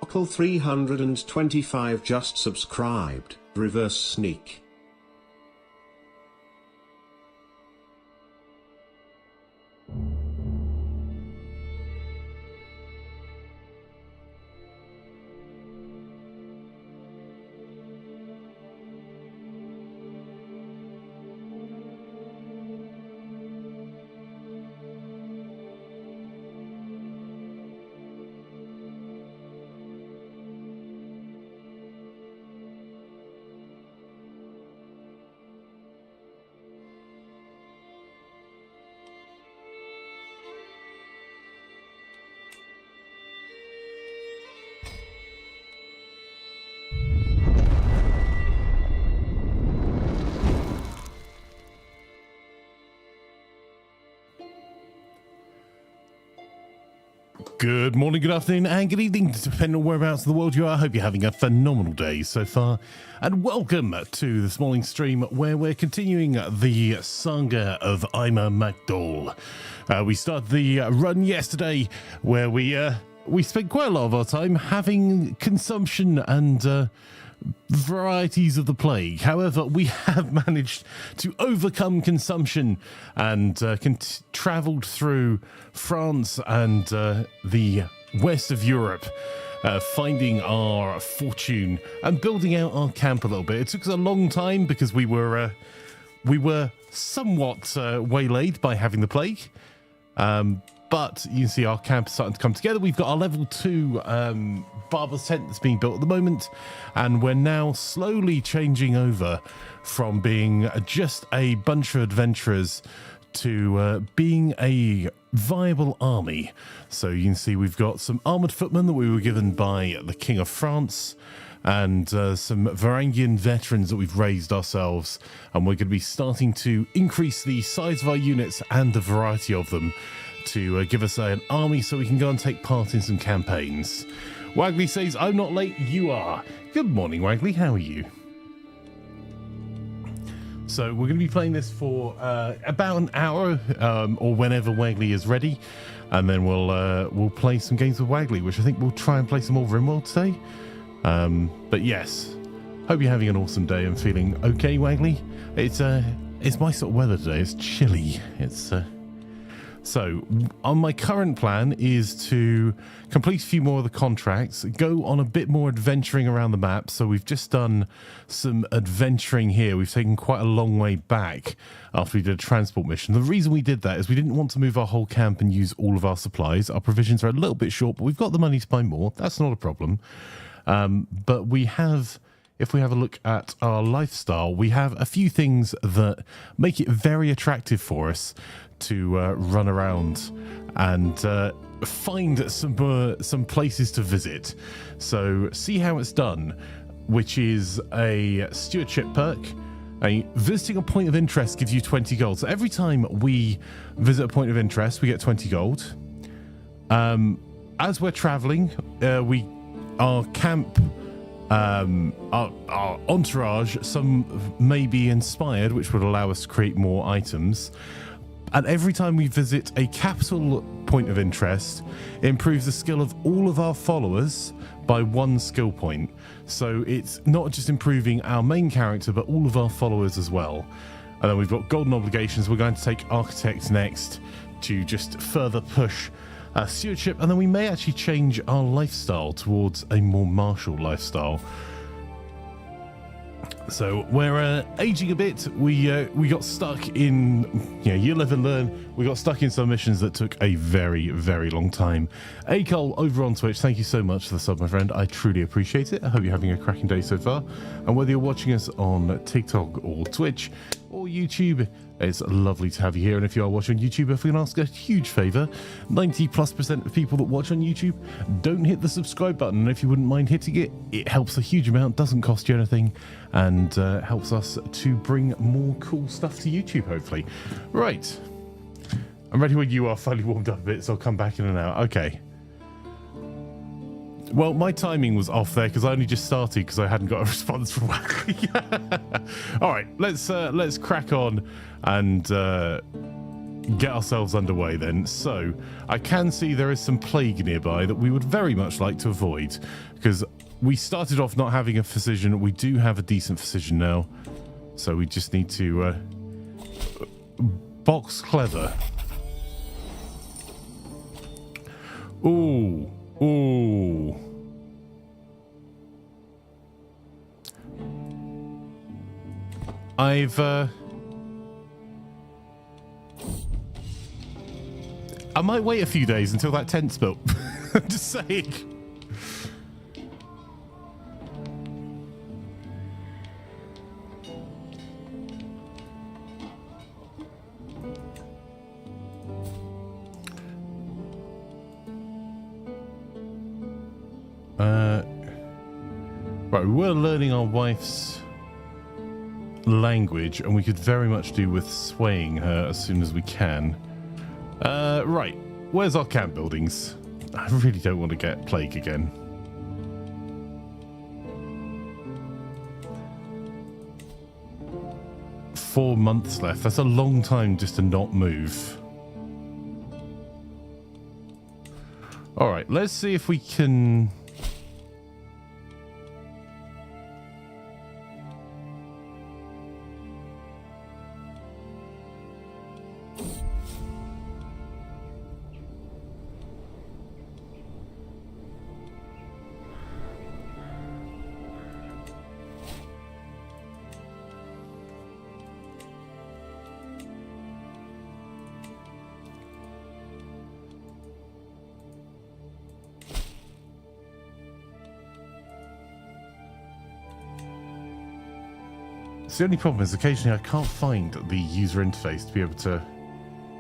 Call 325 just subscribed. Reverse sneak. Good morning, good afternoon, and good evening, depending on whereabouts in the world you are. I hope you're having a phenomenal day so far. And welcome to this morning's stream where we're continuing the Saga of Ima Mac Dhòmhnaill. We started the run yesterday where we spent quite a lot of our time having consumption and varieties of the plague. However, we have managed to overcome consumption and travelled through France and the west of Europe, finding our fortune and building out our camp a little bit. It took us a long time because we were somewhat waylaid by having the plague. But you can see our camp is starting to come together. We've got our level 2 barber's tent that's being built at the moment, and we're now slowly changing over from being just a bunch of adventurers to being a viable army. So you can see we've got some armoured footmen that we were given by the King of France, and some Varangian veterans that we've raised ourselves, and we're going to be starting to increase the size of our units and the variety of them to give us an army so we can go and take part in some campaigns. Wagley says, I'm not late, you are. Good morning, Wagley, how are you? So we're going to be playing this for about an hour, or whenever Wagley is ready, and then we'll play some games with Wagley, which I think we'll try and play some more RimWorld today. But yes, hope you're having an awesome day and feeling okay, Wagley. It's my sort of weather today. It's chilly. So on my current plan is to complete a few more of the contracts, go on a bit more adventuring around the map. So we've just done some adventuring here. We've taken quite a long way back after we did a transport mission. The reason we did that is we didn't want to move our whole camp and use all of our supplies. Our provisions are a little bit short, but we've got the money to buy more. That's not a problem. But we have, if we have a look at our lifestyle, we have a few things that make it very attractive for us to run around and find some places to visit. So see how it's done, which is a stewardship perk. Visiting a point of interest gives you 20 gold. So every time we visit a point of interest, we get 20 gold. As we're traveling, our camp, our entourage, some may be inspired, which would allow us to create more items. And every time we visit a capital point of interest, it improves the skill of all of our followers by 1 skill point. So it's not just improving our main character, but all of our followers as well. And then we've got golden obligations. We're going to take architect next to just further push stewardship. And then we may actually change our lifestyle towards a more martial lifestyle. So we're aging a bit. We got stuck in, you live and learn. We got stuck in some missions that took a very, very long time. Acol over on Twitch, thank you so much for the sub, my friend. I truly appreciate it. I hope you're having a cracking day so far. And whether you're watching us on TikTok or Twitch or YouTube, it's lovely to have you here. And if you are watching on YouTube, if we can ask a huge favor, 90+% of people that watch on YouTube don't hit the subscribe button. And if you wouldn't mind hitting it, it helps a huge amount, doesn't cost you anything, and helps us to bring more cool stuff to YouTube, hopefully. Right. I'm ready when you are. Finally warmed up a bit, so I'll come back in an hour. Okay. Well, my timing was off there because I only just started because I hadn't got a response from Wagley. All right, let's crack on and get ourselves underway then. So I can see there is some plague nearby that we would very much like to avoid, because we started off not having a physician. We do have a decent physician now, so we just need to box clever. Ooh, ooh. I might wait a few days until that tent's built. I'm just saying. Right, we were learning our wife's language, and we could very much do with swaying her as soon as we can. Right, where's our camp buildings? I really don't want to get plague again. Four months left. That's a long time just to not move. All right, let's see if we can... The only problem is occasionally I can't find the user interface to be able to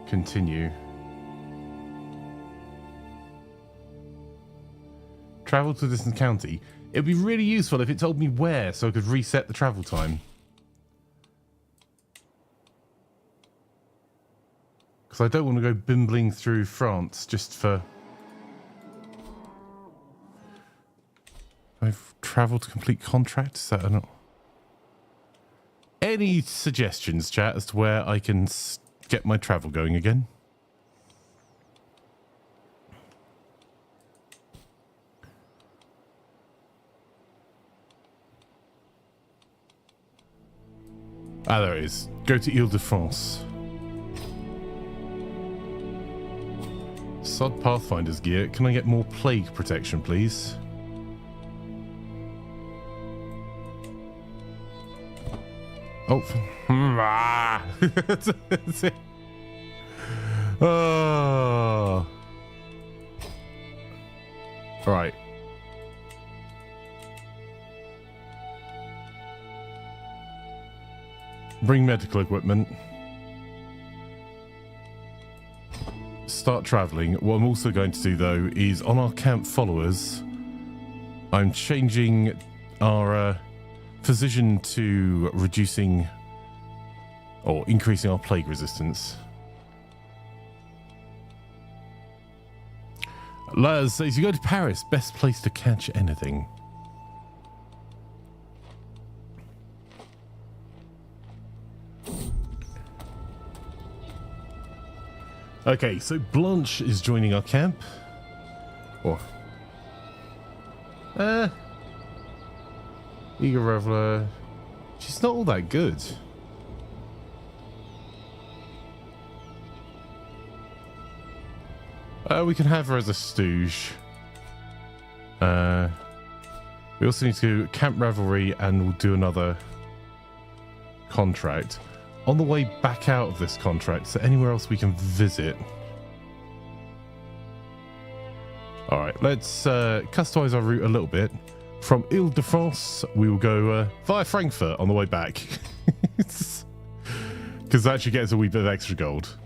continue. Travel to a distant county. It'd be really useful if it told me where so I could reset the travel time. Because I don't want to go bimbling through France just for... I've traveled to complete contract? Is that or not? Any suggestions, chat, as to where I can get my travel going again? Ah, there it is. Go to Ile-de-France. Sod Pathfinder's gear. Can I get more plague protection, please? Oh, that's it. Oh. Right. Bring medical equipment. Start traveling. What I'm also going to do, though, is on our camp followers, I'm changing our physician to reducing or increasing our plague resistance. Laz says, you go to Paris, best place to catch anything. Okay, so Blanche is joining our camp. Or Eager Reveler. She's not all that good. We can have her as a stooge. We also need to do Camp Revelry, and we'll do another contract. On the way back out of this contract, is there anywhere else we can visit? Alright, let's customize our route a little bit. From Ile-de-France, we will go via Frankfurt on the way back. Because that actually gets a wee bit of extra gold.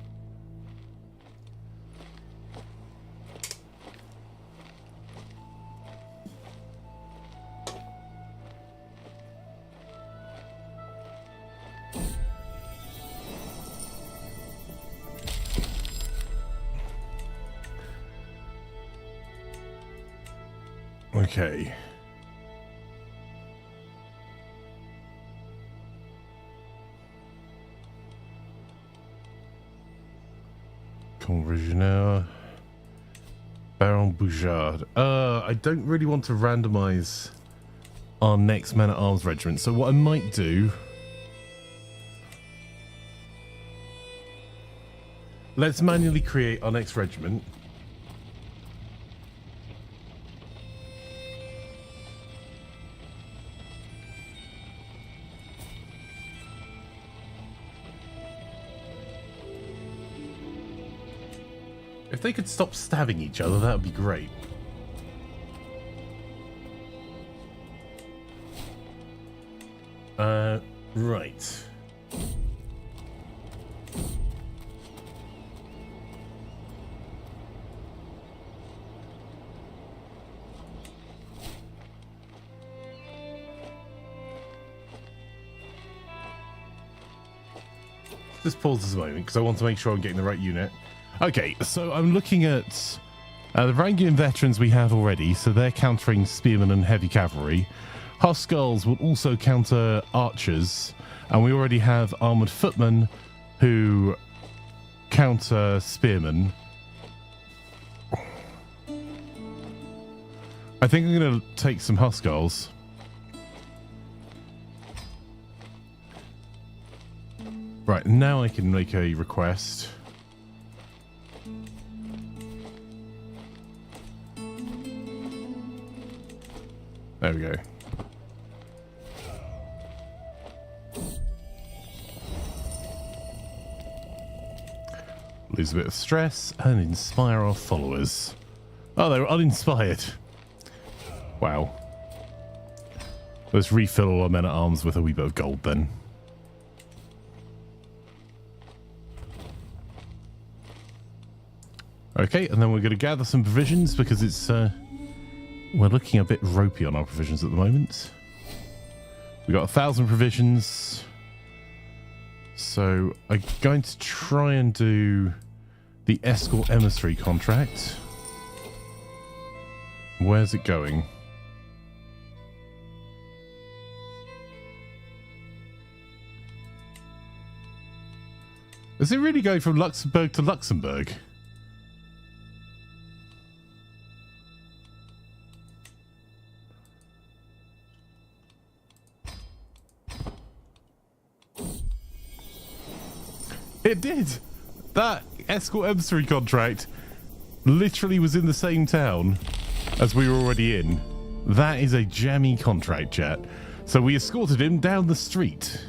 Okay. Conversionnaire. Baron Boujard. I don't really want to randomize our next men-at-arms regiment. So what I might do... Let's manually create our next regiment. If they could stop stabbing each other, that would be great. Right. Just pause a moment because I want to make sure I'm getting the right unit. Okay, so I'm looking at the Varangian veterans we have already, so they're countering spearmen and heavy cavalry. Huskarls will also counter archers, and we already have armored footmen who counter spearmen. I think I'm going to take some Huskarls. Right, now I can make a request. There we go. Lose a bit of stress and inspire our followers. Oh, they were uninspired. Wow. Let's refill all our men-at-arms with a wee bit of gold then. Okay, and then we're going to gather some provisions because it's... we're looking a bit ropey on our provisions at the moment. We got 1,000 provisions. So I'm going to try and do the escort emissary contract. Where's it going? Is it really going from Luxembourg to Luxembourg? It did. That escort emissary contract literally was in the same town as we were already in. That is a jammy contract, chat. So we escorted him down the street.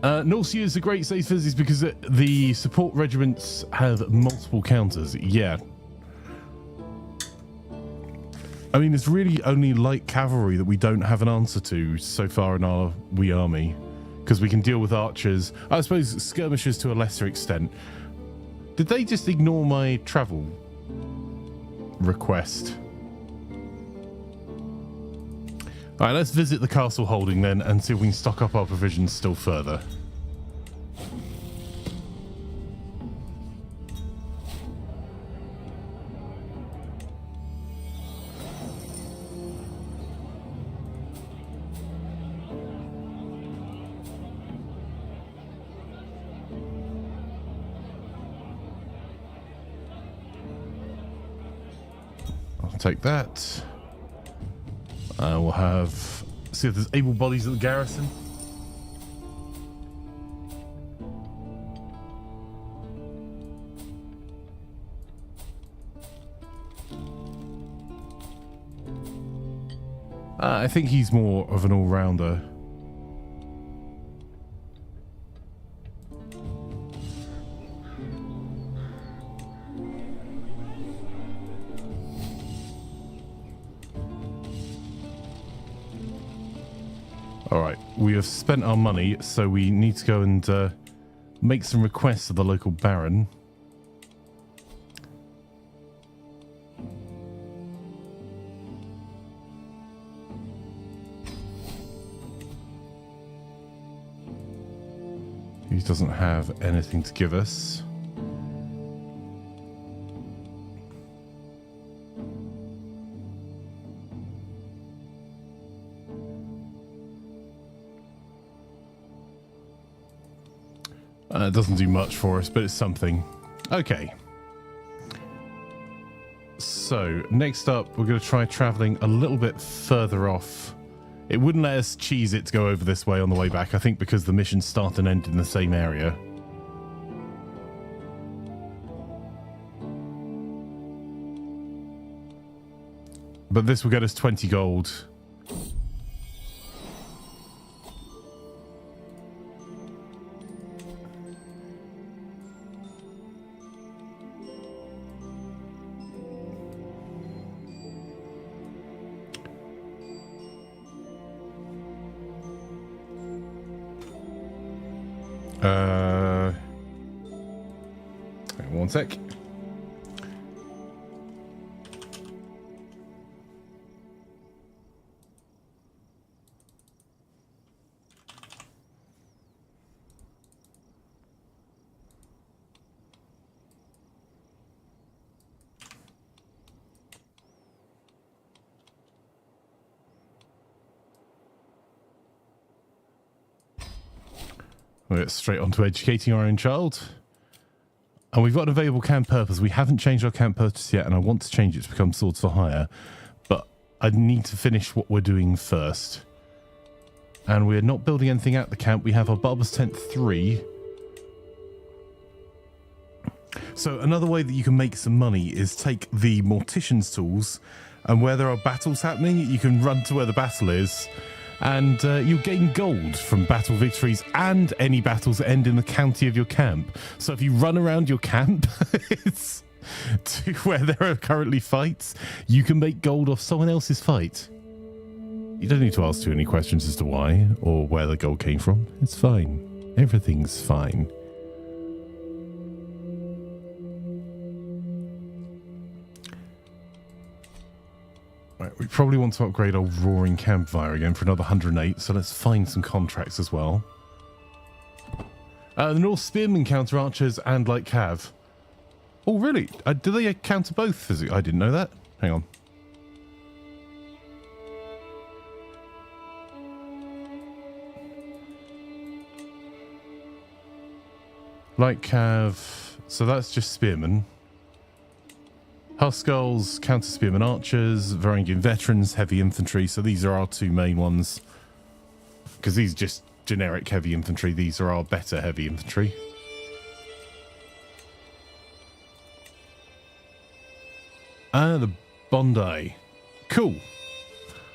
Norse use a great safe physics because the support regiments have multiple counters. Yeah. I mean, it's really only light cavalry that we don't have an answer to so far in our wee army. Because we can deal with archers. I suppose skirmishers to a lesser extent. Did they just ignore my travel request? Alright, let's visit the castle holding then and see if we can stock up our provisions still further. Take that. We'll have... see if there's able bodies at the garrison. I think he's more of an all-rounder. Alright, we have spent our money, so we need to go and make some requests of the local baron. He doesn't have anything to give us. It doesn't do much for us, but it's something. Okay. So, next up, we're going to try traveling a little bit further off. It wouldn't let us cheese it to go over this way on the way back, I think because the missions start and end in the same area. But this will get us 20 gold. Hang on one sec. We'll get straight on to educating our own child. And we've got an available camp purpose. We haven't changed our camp purpose yet, and I want to change it to become swords for hire. But I need to finish what we're doing first. And we're not building anything at the camp. We have our Barber's Tent 3. So another way that you can make some money is take the Mortician's tools, and where there are battles happening, you can run to where the battle is. And you gain gold from battle victories and any battles that end in the county of your camp. So if you run around your camp to where there are currently fights, you can make gold off someone else's fight. You don't need to ask too many questions as to why or where the gold came from. It's fine. Everything's fine. Right, we probably want to upgrade our Roaring Campfire again for another 108, so let's find some contracts as well. The Norse Spearmen counter archers and light cav. Oh, really? Do they counter both physically? I didn't know that. Hang on. Light cav, so that's just spearmen. Huskarls, counter spearmen archers, Varangian veterans, heavy infantry. So these are our two main ones. Because these are just generic heavy infantry. These are our better heavy infantry. The Bondi. Cool.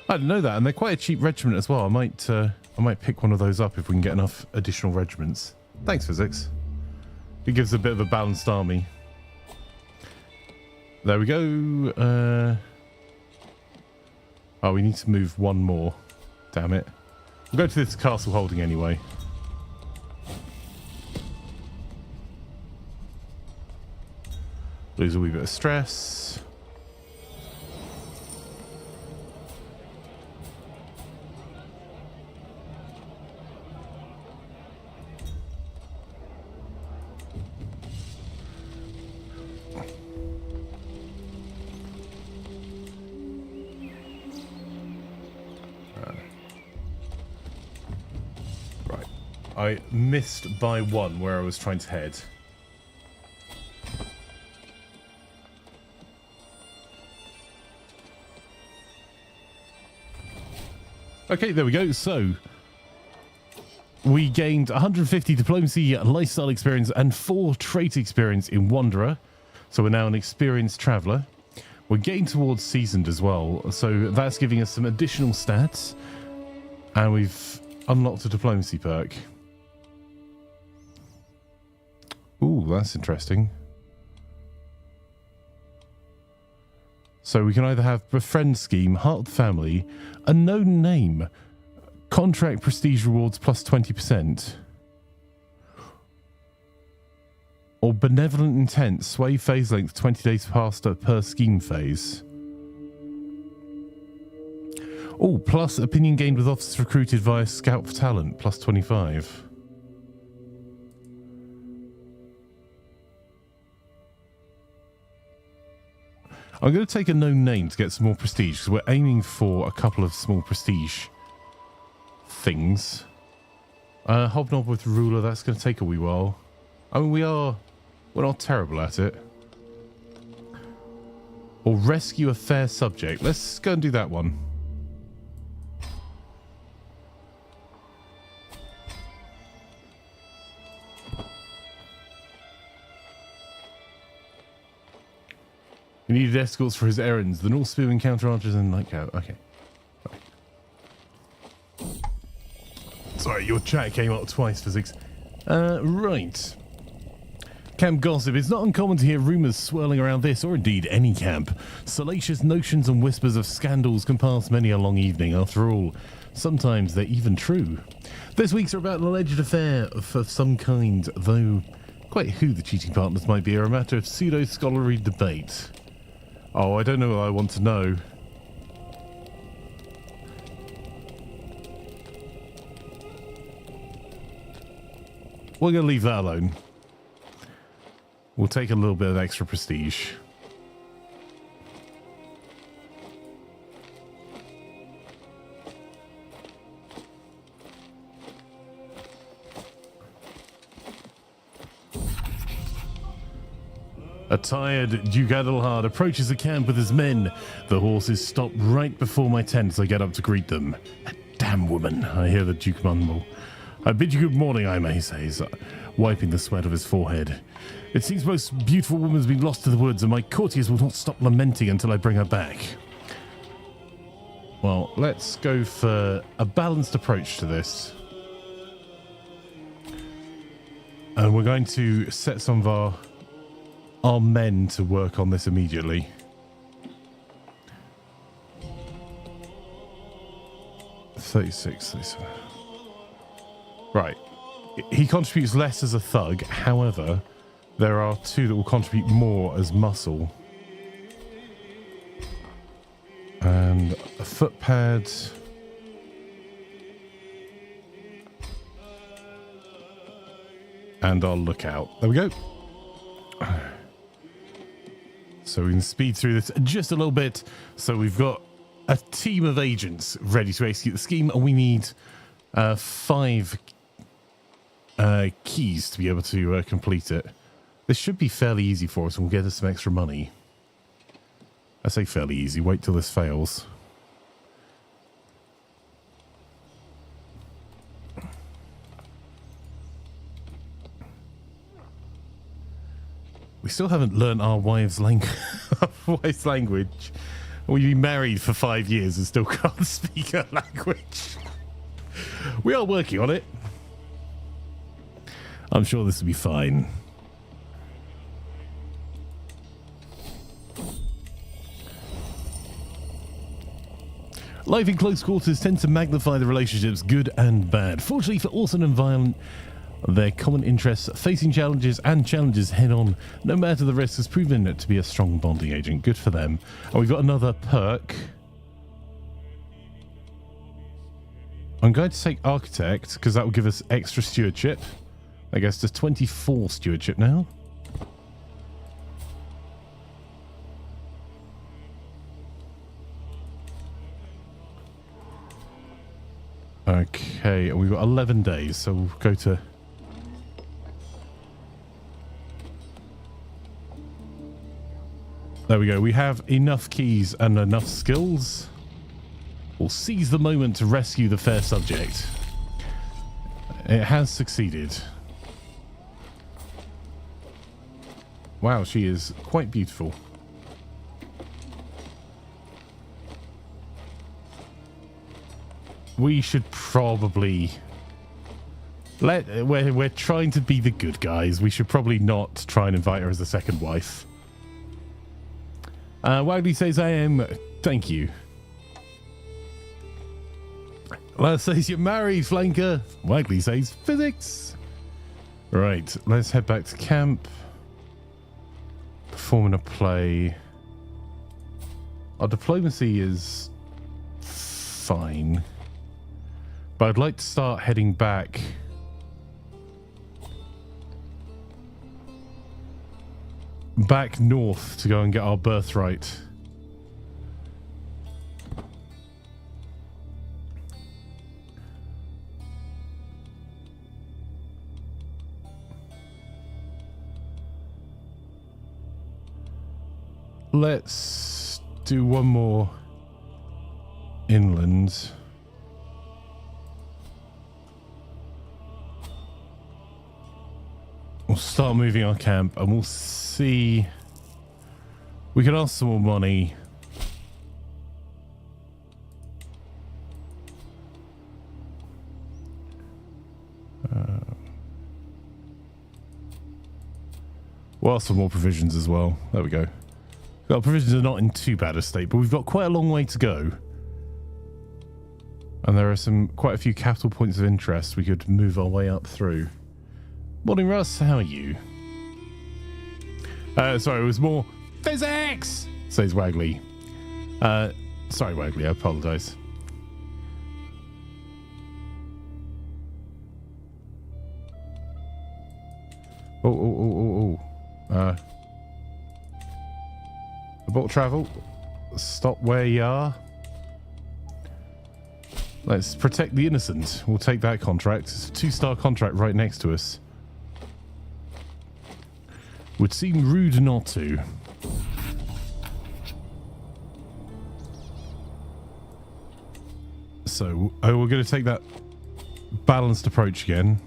I didn't know that, and they're quite a cheap regiment as well. I might pick one of those up if we can get enough additional regiments. Thanks, physics. It gives a bit of a balanced army. There we go. Oh, we need to move one more. Damn it. We'll go to this castle holding anyway. Lose a wee bit of stress. I missed by one where I was trying to head. Okay, there we go. So we gained 150 diplomacy, lifestyle experience, and 4 trait experience in Wanderer. So we're now an experienced traveller. We're getting towards seasoned as well. So that's giving us some additional stats. And we've unlocked a diplomacy perk. Ooh, that's interesting. So we can either have befriend scheme, heart of the family, a known name, contract prestige rewards plus 20%, or benevolent intent, sway phase length 20 days faster per scheme phase. Oh, plus opinion gained with officers recruited via scout for talent plus 25. I'm going to take a known name to get some more prestige, because we're aiming for a couple of small prestige things. Hobnob with ruler, that's going to take a wee while. I mean, we're not terrible at it. Or rescue a fair subject. Let's go and do that one. He needed escorts for his errands. The Norse spearmen, counter archers, and like okay. Sorry, your chat came up twice, physics. Right. Camp gossip. It's not uncommon to hear rumours swirling around this, or indeed any camp. Salacious notions and whispers of scandals can pass many a long evening. After all, sometimes they're even true. This week's are about an alleged affair of some kind, though quite who the cheating partners might be are a matter of pseudo-scholarly debate. Oh, I don't know what I want to know. We're going to leave that alone. We'll take a little bit of extra prestige. A tired Duke Adelhard approaches the camp with his men. The horses stop right before my tent as I get up to greet them. A damn woman, I hear the Duke mumble. I bid you good morning, Ima, he says, wiping the sweat of his forehead. It seems most beautiful woman has been lost to the woods, and my courtiers will not stop lamenting until I bring her back. Well, let's go for a balanced approach to this. And we're going to set some of our men to work on this immediately. $36. Right. He contributes less as a thug. However, there are two that will contribute more as muscle. And a foot pad. And our lookout. There we go. So we can speed through this just a little bit. So we've got a team of agents ready to execute the scheme, and we need 5 keys to be able to complete it. This should be fairly easy for us, and we'll get us some extra money. I say fairly easy. Wait till this fails. We still haven't learned our wives' language. We've been married for 5 years and still can't speak her language. We are working on it. I'm sure this will be fine. Life in close quarters tends to magnify the relationships, good and bad. Fortunately for Orson and Violent, their common interests, facing challenges and challenges head on, no matter the risk, has proven to be a strong bonding agent. Good for them. And we've got another perk. I'm going to take Architect, because that will give us extra stewardship. I guess there's 24 stewardship now. Okay, and we've got 11 days, so we'll go to... There we go. We have enough keys and enough skills. We'll seize the moment to rescue the fair subject. It has succeeded. Wow, she is quite beautiful. We should probably... We're trying to be the good guys. We should probably not try and invite her as a second wife. Wagley says I am. Thank you. Laz says you're married, Flanker. Wagley says physics. Right, let's head back to camp. Performing a play. Our diplomacy is fine. But I'd like to start heading back. Back north to go and get our birthright. let's do one more inland. We'll start moving our camp and we'll see. We can ask some more money. We'll ask for more provisions as well. There we go. Our provisions are not in too bad a state, but we've got quite a long way to go. And there are quite a few capital points of interest we could move our way up through. Morning, Russ. How are you? Sorry, it was more physics, says Wagley. Sorry, Wagley. I apologize. Oh. Abort travel. Stop where you are. Let's protect the innocent. We'll take that contract. It's a 2-star contract right next to us. Would seem rude not to. So, we're going to take that balanced approach again.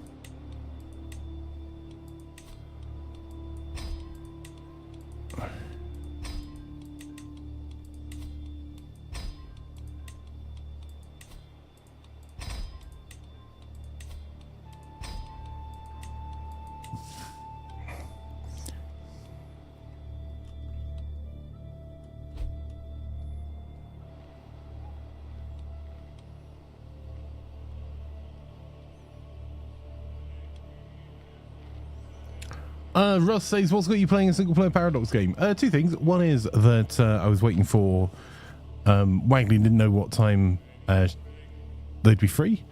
Russ says, what's got you playing a single-player Paradox game? 2 things. One is that I was waiting for... Wagley didn't know what time they'd be free.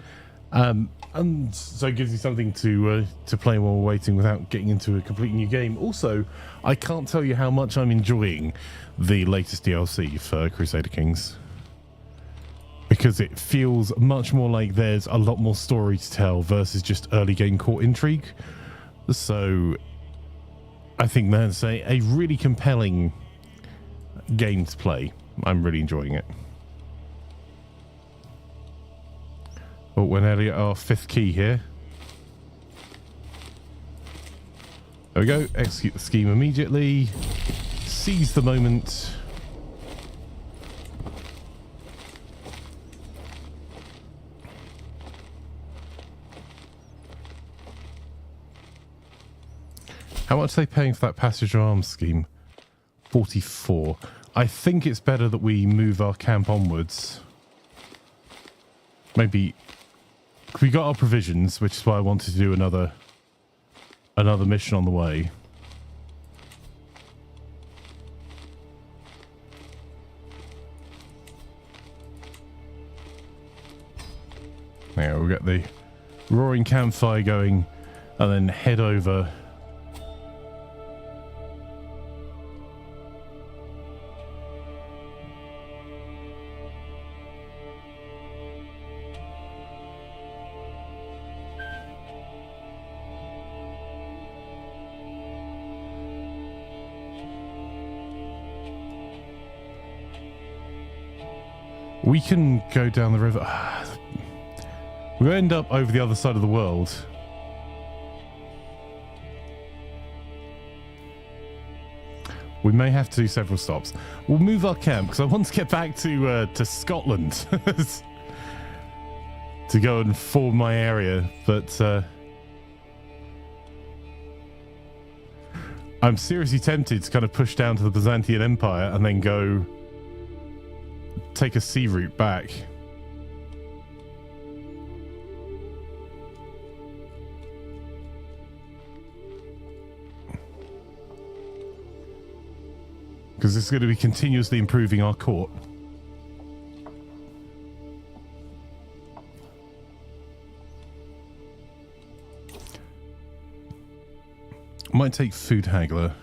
And so it gives you something to play while we're waiting without getting into a completely new game. Also, I can't tell you how much I'm enjoying the latest DLC for Crusader Kings. Because it feels much more like there's a lot more story to tell versus just early game court intrigue. So... I think that's a really compelling game to play. I'm really enjoying it. Oh, we're nearly at our 5th key here. There we go. Execute the scheme immediately. Seize the moment. How much are they paying for that passage of arms scheme? 44. I think it's better that we move our camp onwards. Maybe we got our provisions, which is why I wanted to do another mission on the way. Now we'll get the roaring campfire going and then head over. We can go down the river. We'll end up over the other side of the world. We may have to do several stops. We'll move our camp because I want to get back to Scotland to go and form my area. But I'm seriously tempted to kind of push down to the Byzantine Empire and then go take a sea route back. Because this is going to be continuously improving our court. Might take food haggler.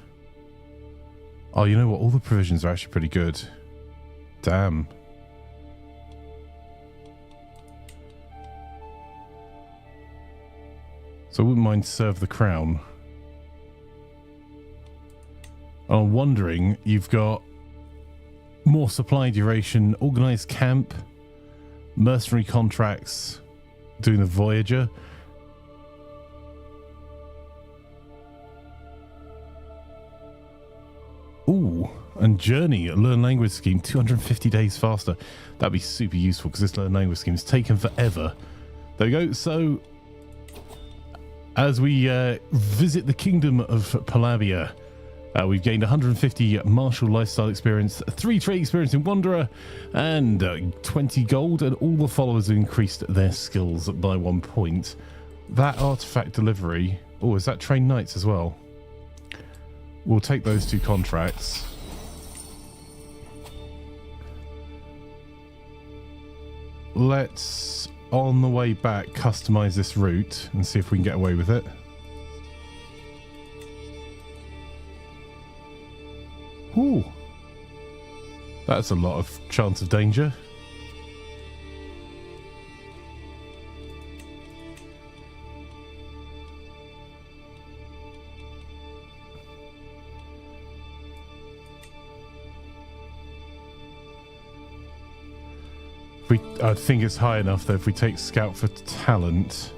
Oh, you know what? All the provisions are actually pretty good. Damn. So I wouldn't mind serve the crown. I'm wondering, you've got more supply duration, organized camp, mercenary contracts, doing the Voyager. Ooh, and Journey, learn language scheme, 250 days faster. That'd be super useful because this learn language scheme is taken forever. There we go. So, as we visit the kingdom of Palabia, we've gained 150 martial lifestyle experience, 3 trade experience in Wanderer, and 20 gold, and all the followers have increased their skills by 1 point. That artifact delivery... Oh, is that train knights as well? We'll take those 2 contracts. Let's, on the way back, customize this route and see if we can get away with it. Ooh. That's a lot of chance of danger. I think it's high enough that if we take Scout for talent...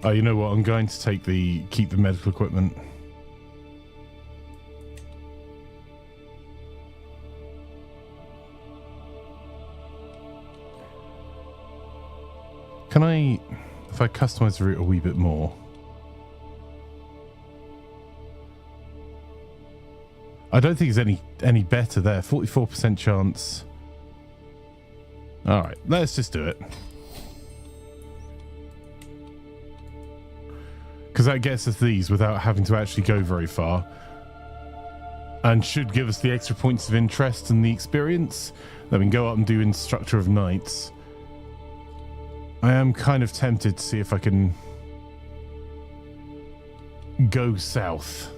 Oh, you know what? I'm going to take keep the medical equipment. Can I, if I customize the route a wee bit more? I don't think it's any better there. 44% chance. All right, let's just do it. Because that gets us these without having to actually go very far. And should give us the extra points of interest and the experience. Then we can go up and do Instructor of Knights. I am kind of tempted to see if I can go south.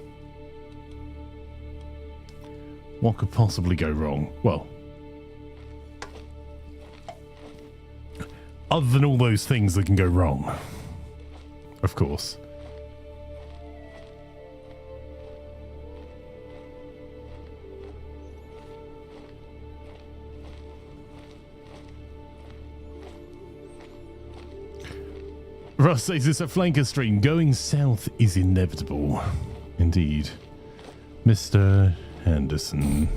What could possibly go wrong? Well, other than all those things that can go wrong, of course. Russ says it's a flanker stream. Going south is inevitable. Indeed. Mr. Henderson.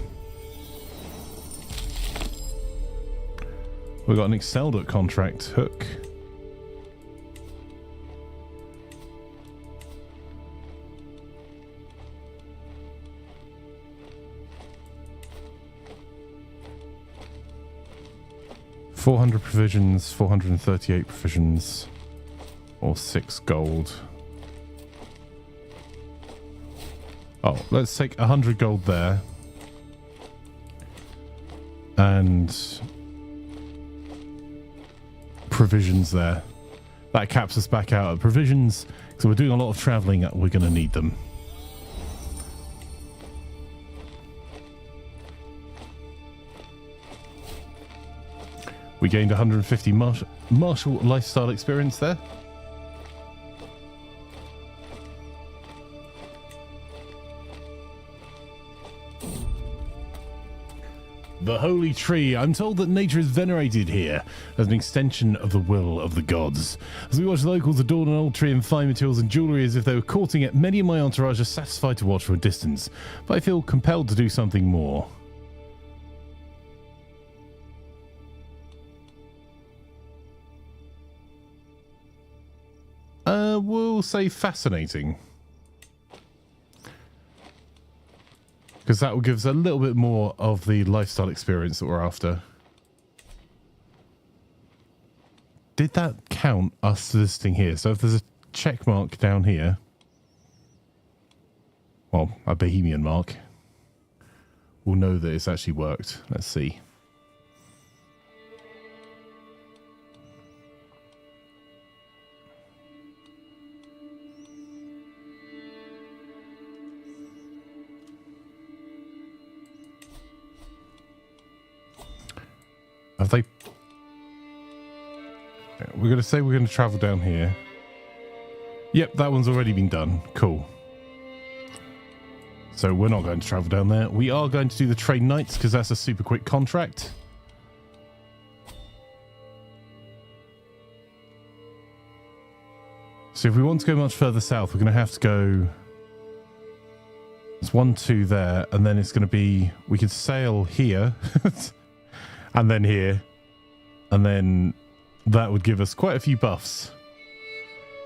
We've got an Excelda contract hook. $400 provisions, 438 provisions, or 6 gold. Oh, let's take 100 gold there. And provisions there. That caps us back out at provisions. So we're doing a lot of traveling. We're going to need them. We gained 150 martial lifestyle experience there. The Holy Tree. I'm told that nature is venerated here as an extension of the will of the gods. As we watch locals adorn an old tree in fine materials and jewellery as if they were courting it, many of my entourage are satisfied to watch from a distance, but I feel compelled to do something more. We'll say fascinating. Because that will give us a little bit more of the lifestyle experience that we're after. Did that count us visiting here? So if there's a check mark down here, well, a Bohemian mark, we'll know that it's actually worked. Let's see. Have they... We're going to say we're going to travel down here. Yep, that one's already been done. Cool. So we're not going to travel down there. We are going to do the trade knights because that's a super quick contract. So if we want to go much further south, we're going to have to go... It's 1, 2 there, and then it's going to be... We could sail here, and then here, and then that would give us quite a few buffs.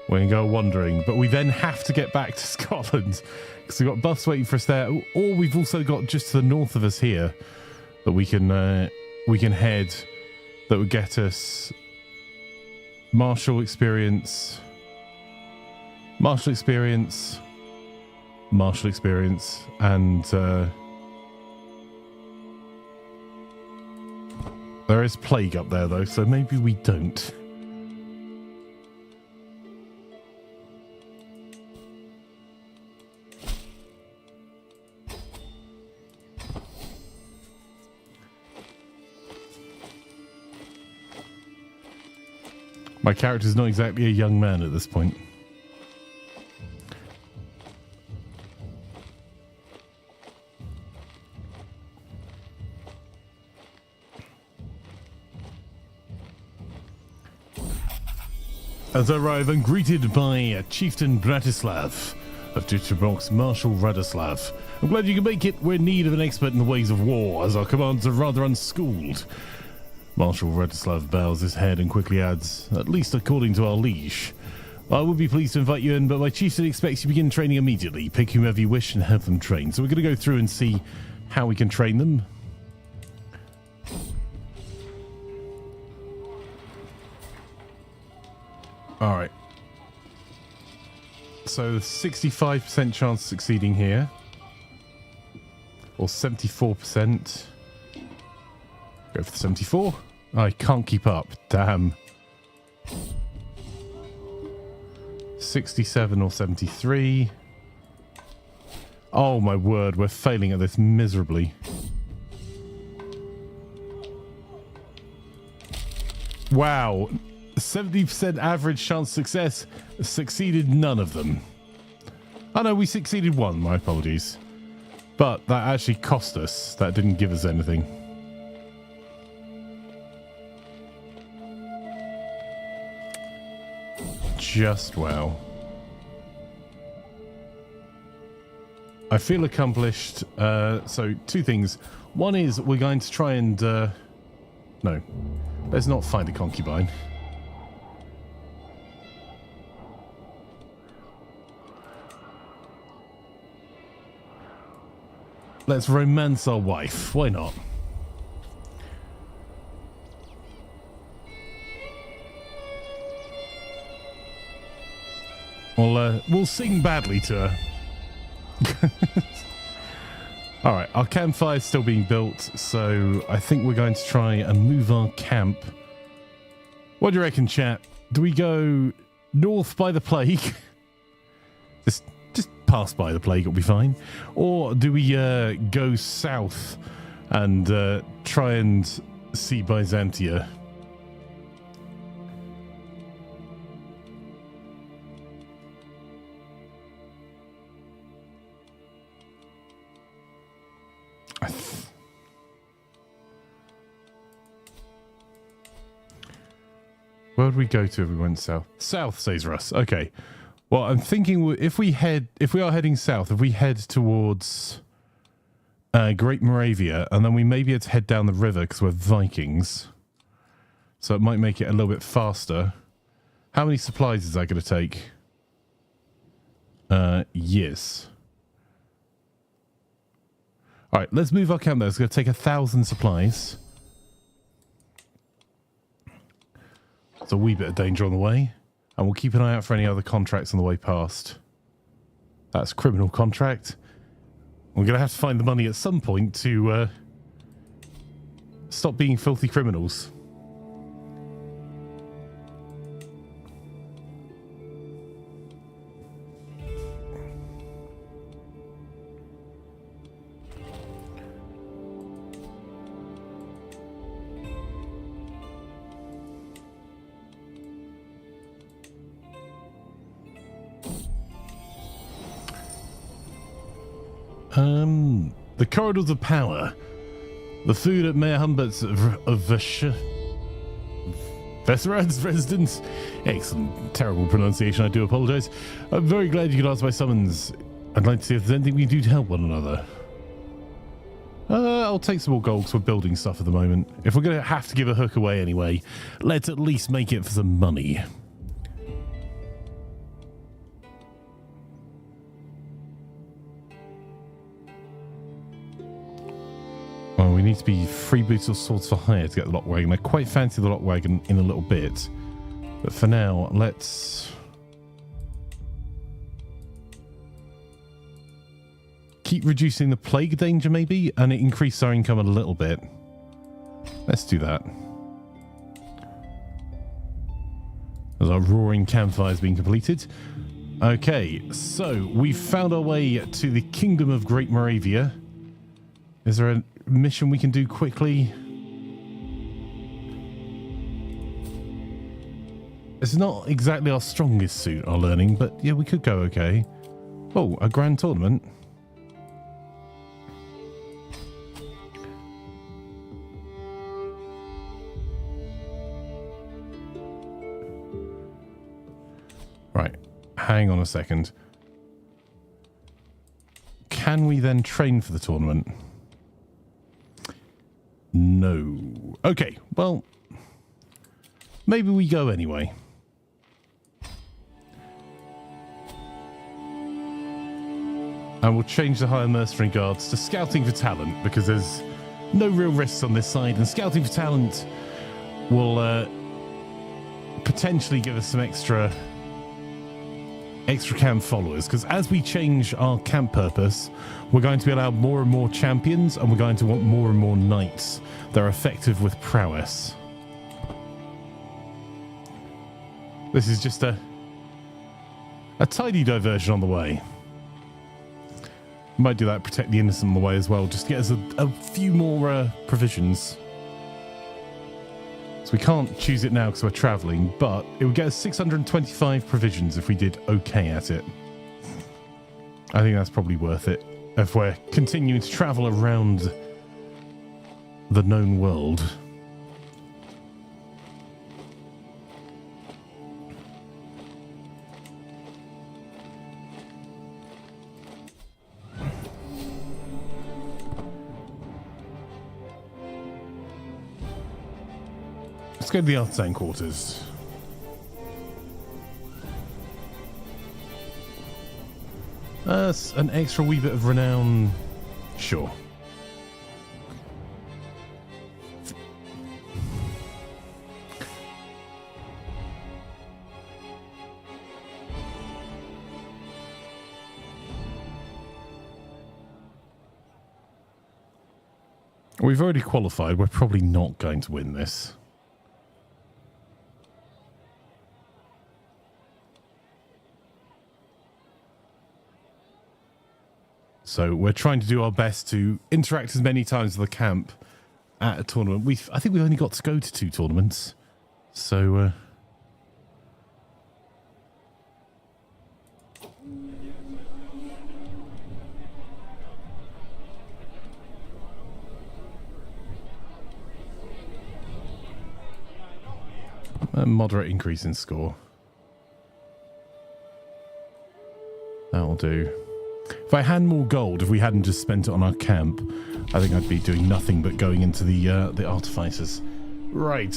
We can go wandering, but we then have to get back to Scotland, because we've got buffs waiting for us there, or we've also got just to the north of us here that we can head, that would get us martial experience... Martial experience, and there is plague up there though, so maybe we don't. My character's not exactly a young man at this point. As I arrive, I'm greeted by Chieftain Bratislav of Dutrabrock's Marshal Radoslav. I'm glad you can make it. We're in need of an expert in the ways of war, as our commands are rather unschooled. Marshal Radoslav bows his head and quickly adds, at least according to our liege. I would be pleased to invite you in, but my chieftain expects you to begin training immediately. Pick whomever you wish and have them trained. So we're going to go through and see how we can train them. Alright. So 65% chance of succeeding here. Or 74%. Go for the 74. I can't keep up. Damn. 67 or 73. Oh my word, we're failing at this miserably. Wow. 70% average chance of success. Succeeded none of them. Oh no, we succeeded one. My apologies. But that actually cost us. That didn't give us anything. Just wow. I feel accomplished. So two things. One is we're going to try and... no. Let's not find a concubine. Let's romance our wife. Why not? We'll sing badly to her. Alright, our campfire's still being built, so I think we're going to try and move our camp. What do you reckon, chat? Do we go north by the plague? Just pass by the plague, it'll be fine. Or do we go south and try and see Byzantia? Where would we go to if we went south? South, says Russ. Okay. Well, I'm thinking if we are heading south, if we head towards Great Moravia, and then we may be able to head down the river because we're Vikings. So it might make it a little bit faster. How many supplies is that going to take? Yes. All right, let's move our camp there. It's going to take 1,000 supplies. It's a wee bit of danger on the way. And we'll keep an eye out for any other contracts on the way past. That's criminal contract. We're going to have to find the money at some point to stop being filthy criminals. The corridors of power. The food at Mayor Humbert's of Vesserad's residence. Excellent. Terrible pronunciation, I do apologise. I'm very glad you could answer my summons. I'd like to see if there's anything we can do to help one another. I'll take some more gold because we're building stuff at the moment. If we're going to have to give a hook away anyway, let's at least make it for some money. Well, we need to be freeboots or swords for hire to get the lock wagon. I quite fancy the lock wagon in a little bit. But for now, let's keep reducing the plague danger maybe, and increase our income a little bit. Let's do that. As our roaring campfires being completed. Okay, so we've found our way to the Kingdom of Great Moravia. Is there a mission we can do quickly? It's not exactly our strongest suit, our learning, but yeah, we could go okay. Oh, a grand tournament. Right, hang on a second. Can we then train for the tournament? No. Okay, well, maybe we go anyway. And we'll change the higher mercenary guards to scouting for talent, because there's no real risks on this side, and scouting for talent will potentially give us some extra camp followers, because as we change our camp purpose, we're going to be allowed more and more champions, and we're going to want more and more knights that are effective with prowess. This is just a tiny diversion on the way. Might do that, protect the innocent on the way as well, just to get us a few more provisions. So we can't choose it now because we're travelling, but it would get us 625 provisions if we did okay at it. I think that's probably worth it if we're continuing to travel around the known world. Let's go to the artisan quarters. An extra wee bit of renown. Sure. We've already qualified. We're probably not going to win this. So we're trying to do our best to interact as many times with the camp at a tournament. I think we've only got to go to 2 tournaments. So a moderate increase in score. That'll do. If I had more gold, if we hadn't just spent it on our camp, I think I'd be doing nothing but going into the artificers. Right.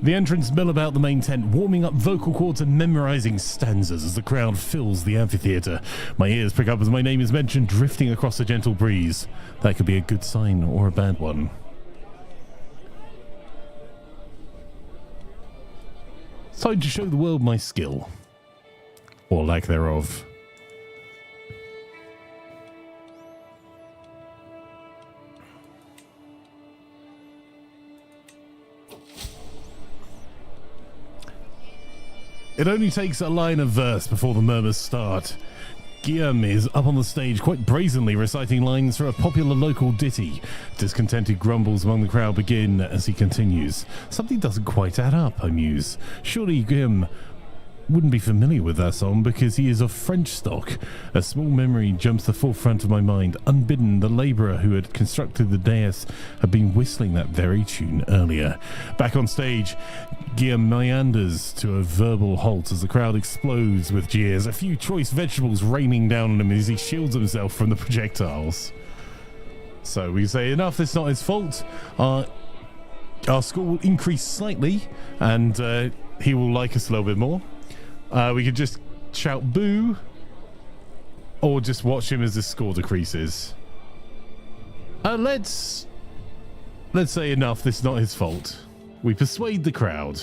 The entrants mill about the main tent, warming up vocal cords and memorizing stanzas as the crowd fills the amphitheater. My ears prick up as my name is mentioned, drifting across a gentle breeze. That could be a good sign or a bad one. It's time to show the world my skill. Or lack thereof. It only takes a line of verse before the murmurs start. Guillaume is up on the stage quite brazenly reciting lines from a popular local ditty. Discontented grumbles among the crowd begin as he continues. Something doesn't quite add up, I muse. Surely Guillaume wouldn't be familiar with that song because he is of French stock. A small memory jumps to the forefront of my mind. Unbidden, the labourer who had constructed the dais had been whistling that very tune earlier. Back on stage, Guillaume meanders to a verbal halt as the crowd explodes with jeers, a few choice vegetables raining down on him as he shields himself from the projectiles. So we say, enough, it's not his fault. Our score will increase slightly, and he will like us a little bit more. We could just shout boo, or just watch him as the score decreases. Let's say enough, this is not his fault. We persuade the crowd.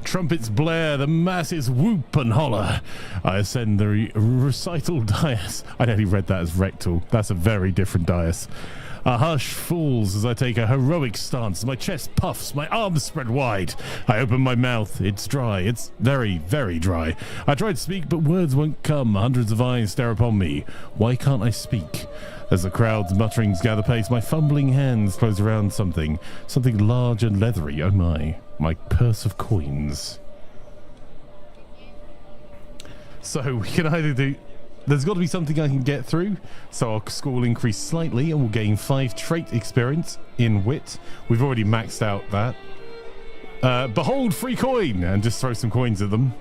Trumpets blare, the masses whoop and holler. I ascend the recital dais. I nearly read that as rectal. That's a very different dais. A hush falls as I take a heroic stance. My chest puffs, my arms spread wide. I open my mouth. It's dry. It's very, very dry. I try to speak, but words won't come. Hundreds of eyes stare upon me. Why can't I speak? As the crowd's mutterings gather pace, my fumbling hands close around something large and leathery. Oh my purse of coins. So we can either do... There's got to be something I can get through, so our score will increase slightly and we'll gain 5 trait experience in wit. We've already maxed out that. Behold, free coin! And just throw some coins at them.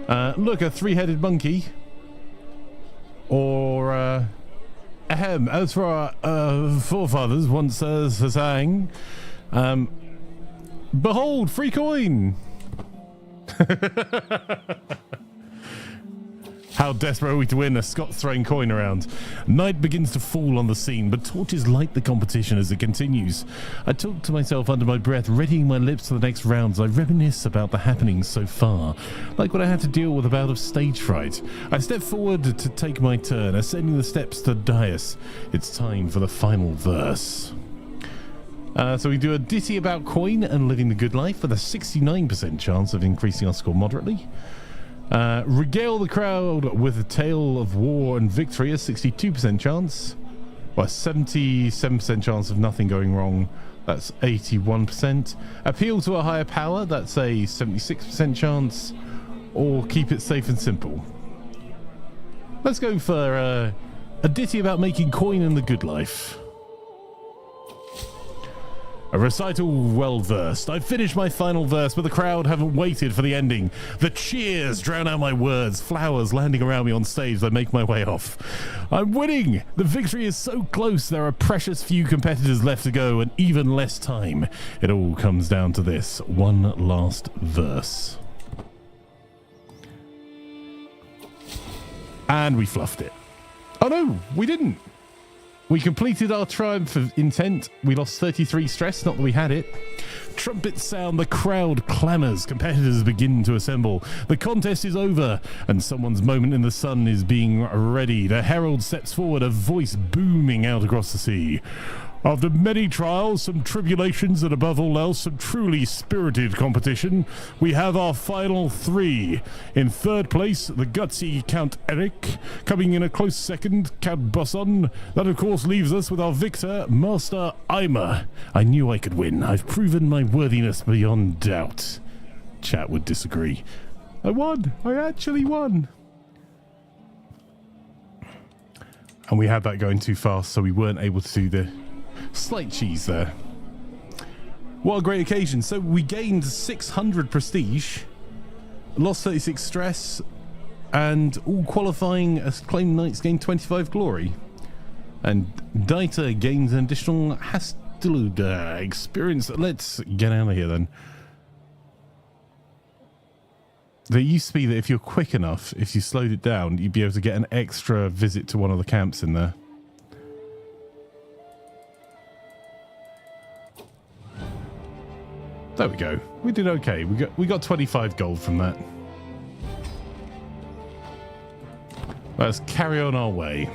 Look, a 3-headed monkey. Or, ahem, as for our forefathers once sang, behold, free coin! How desperate are we to win? A Scot throwing coin around. Night begins to fall on the scene, but torches light the competition as it continues. I talk to myself under my breath, readying my lips for the next rounds. I reminisce about the happenings so far, like what I had to deal with a bout of stage fright. I step forward to take my turn, ascending the steps to the dais. It's time for the final verse. So we do a ditty about coin and living the good life with a 69% chance of increasing our score moderately. Regale the crowd with a tale of war and victory, a 62% chance. Well, 77% chance of nothing going wrong. That's 81%. Appeal to a higher power, that's a 76% chance. Or keep it safe and simple. Let's go for a ditty about making coin and the good life. A recital well versed. I've finished my final verse, but the crowd haven't waited for the ending. The cheers drown out my words, flowers landing around me on stage as I make my way off. I'm winning! The victory is so close, there are precious few competitors left to go and even less time. It all comes down to this one last verse. And we fluffed it. Oh no, we didn't! We completed our triumph of intent. We lost 33 stress, not that we had it. Trumpets sound, the crowd clamours, competitors begin to assemble. The contest is over, and someone's moment in the sun is being ready. The herald steps forward, a voice booming out across the sea. After many trials, some tribulations, and above all else, some truly spirited competition, we have our final 3. In third place, the gutsy Count Eric. Coming in a close second, Count Bosson. That, of course, leaves us with our victor, Master Ima. I knew I could win. I've proven my worthiness beyond doubt. Chat would disagree. I won. I actually won. And we had that going too fast, so we weren't able to do the slight cheese there. What a great occasion. So we gained 600 prestige, lost 36 stress, and all qualifying acclaimed knights gained 25 glory. And Dieter gains an additional Hastilud experience. Let's get out of here then. There used to be that if you're quick enough, if you slowed it down, you'd be able to get an extra visit to one of the camps in there. There we go. We did okay. We got 25 gold from that. Let's carry on our way.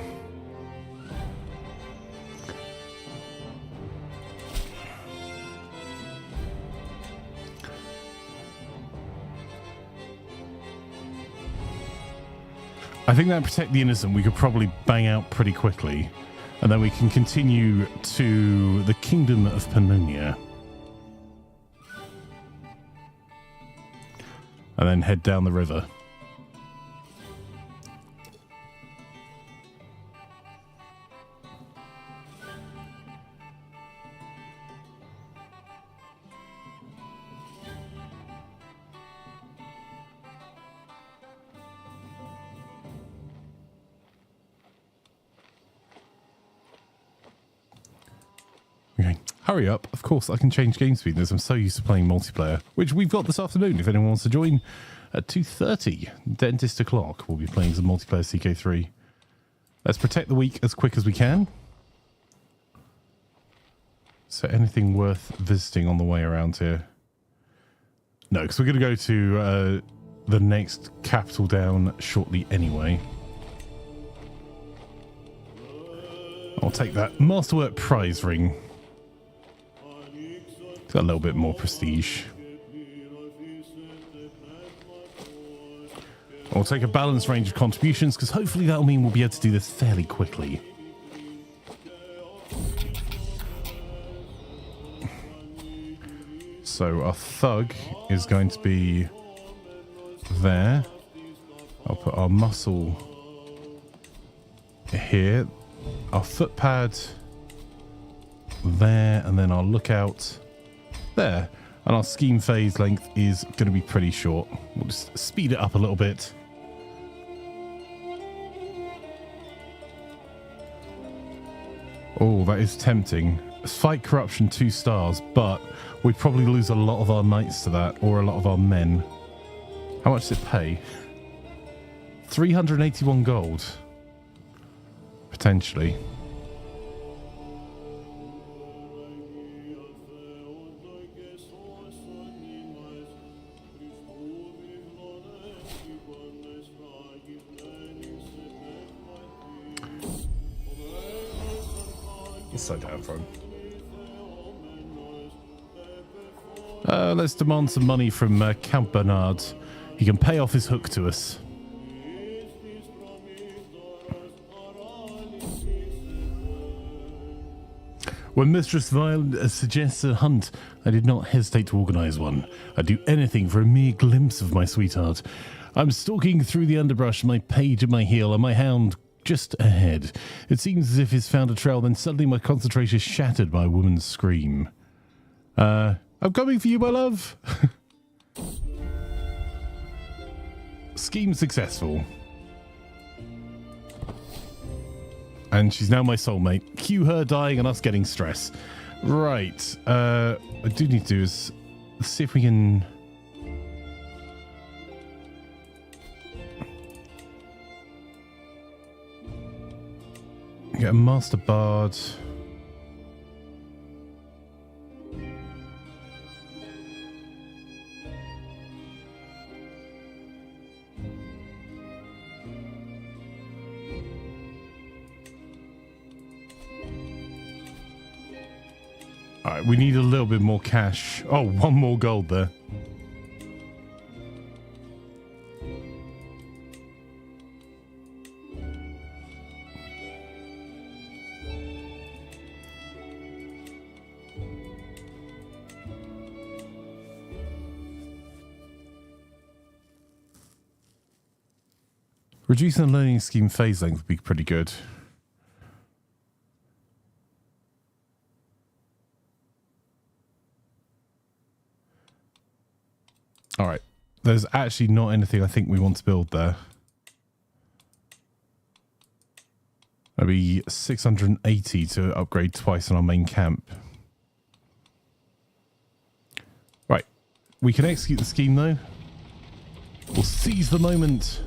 I think that Protect the Innocent we could probably bang out pretty quickly, and then we can continue to the Kingdom of Pannonia. and then head down the river. Okay, hurry up. Of course, I can change game speed as I'm so used to playing multiplayer, which we've got this afternoon. If anyone wants to join at 2:30, dentist o'clock, we'll be playing some multiplayer CK3. Let's protect the weak as quick as we can. So anything worth visiting on the way around here? No, because we're going to go to the next capital down shortly anyway. I'll take that Masterwork prize ring. It's got a little bit more prestige. I'll take a balanced range of contributions because hopefully that'll mean we'll be able to do this fairly quickly. So our thug is going to be there. I'll put our muscle here. Our footpad there, and then our lookout there. And our scheme phase length is going to be pretty short. We'll just speed it up a little bit. Oh, that is tempting. Fight corruption 2 stars, but we'd probably lose a lot of our knights to that, or a lot of our men. How much does it pay? 381 gold. Potentially. Let's slow down for him. Let's demand some money from Count Bernard. He can pay off his hook to us. When Mistress Vile suggests a hunt, I did not hesitate to organize one. I'd do anything for a mere glimpse of my sweetheart. I'm stalking through the underbrush, my page at my heel, and my hound just ahead. It seems as if he's found a trail, then suddenly my concentration is shattered by a woman's scream. I'm coming for you, my love. Scheme successful. And she's now my soulmate. Cue her dying and us getting stress. Right. I do need to do is see if we can... get a Master Bard. Alright, we need a little bit more cash. Oh, 1 more gold there. Reducing the learning scheme phase length would be pretty good. Alright, there's actually not anything I think we want to build there. That'd be 680 to upgrade twice in our main camp. Right, we can execute the scheme though. We'll seize the moment.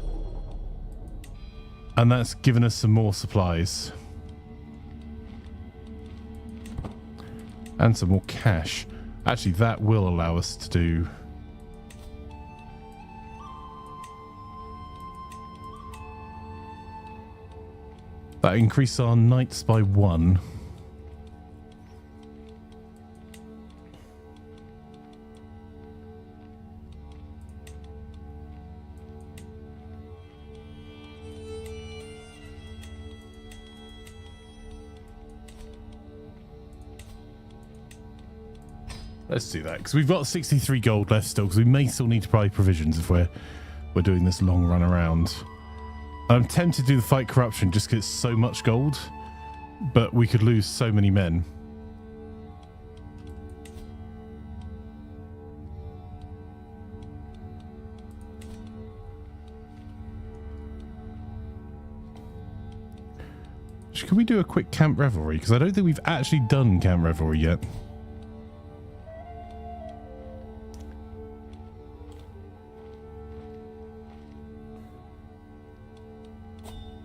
And that's given us some more supplies. And some more cash. Actually, that will allow us to do... that increases our knights by 1. Let's do that, because we've got 63 gold left still, because we may still need to buy provisions if we're doing this long run around. I'm tempted to do the fight corruption just because it's so much gold, but we could lose so many men. Can we do a quick camp revelry? Because I don't think we've actually done camp revelry yet.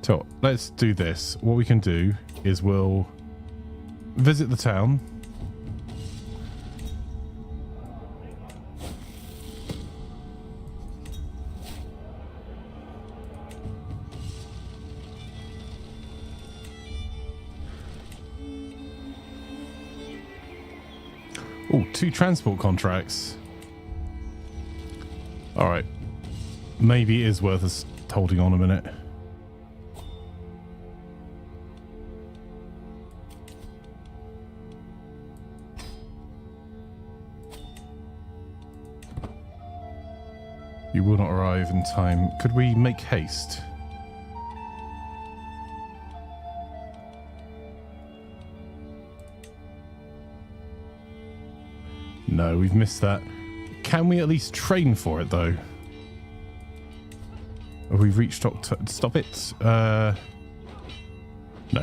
So let's do this. What we can do is we'll visit the town. Oh, 2 transport contracts. All right. Maybe it is worth us holding on a minute. You will not arrive in time. Could we make haste? No, we've missed that. Can we at least train for it, though? Have we reached stop it? No,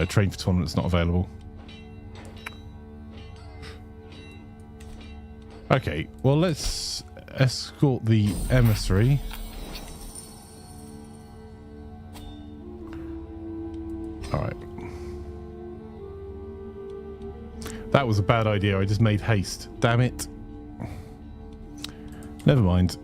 train for tournament's not available. Okay, well, let's escort the emissary. All right. That was a bad idea. I just made haste. Damn it. Never mind.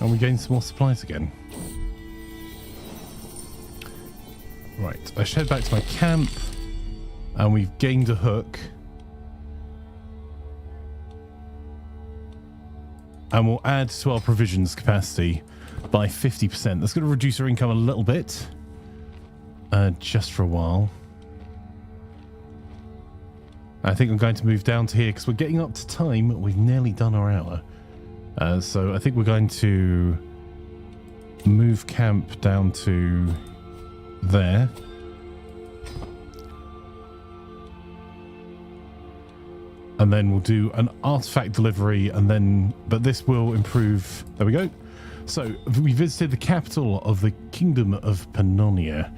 And we gain some more supplies again. Right, I should head back to my camp. And we've gained a hook. And we'll add to our provisions capacity by 50%. That's going to reduce our income a little bit. Just for a while. I think I'm going to move down to here because we're getting up to time. We've nearly done our hour. So I think we're going to move camp down to there. And then we'll do an artifact delivery, and then, but this will improve. There we go. So we visited the capital of the Kingdom of Pannonia.